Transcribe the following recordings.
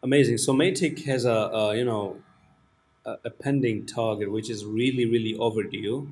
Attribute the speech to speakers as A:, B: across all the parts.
A: Amazing. So Matic has a pending target which is really overdue,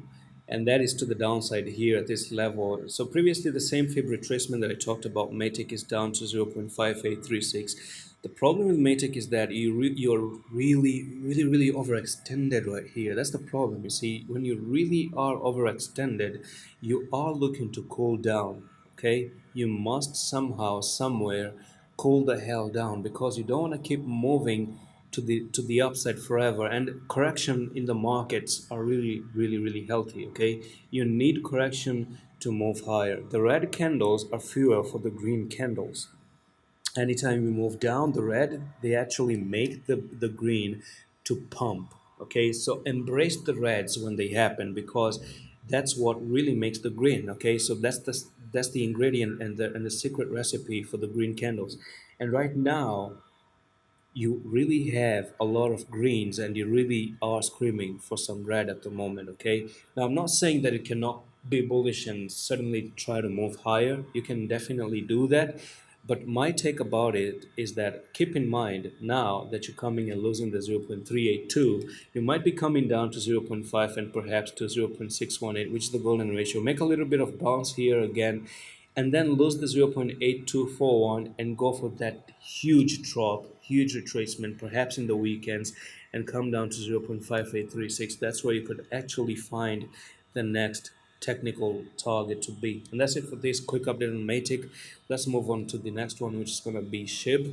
A: and that is to the downside here at this level. So previously the same fib retracement that I talked about, Matic is down to 0.5836. The problem with Matic is that you're really overextended right here. That's the problem. You see, when you really are overextended, you are looking to cool down. Okay, you must somehow somewhere cool the hell down, because you don't want to keep moving to the upside forever. And correction in the markets are really healthy. Okay, you need correction to move higher. The red candles are fuel for the green candles. Anytime we move down the red, they actually make the green to pump. Okay, so embrace the reds when they happen, because that's what really makes the green. Okay, so that's the ingredient and the secret recipe for the green candles. And right now you really have a lot of greens and you really are screaming for some red at the moment. Okay, now I'm not saying that you cannot be bullish and suddenly try to move higher. You can definitely do that, but my take about it is that keep in mind, now that you're coming and losing the 0.382, you might be coming down to zero point 0.5 and perhaps to 0.618, which is the golden ratio. Make a little bit of bounce here again, and then lose the 0.8241 and go for that huge drop, huge retracement, perhaps in the weekends, and come down to 0.5836. That's where you could actually find the next technical target to be. And that's it for this quick update on Matic. Let's move on to the next one, which is going to be SHIB.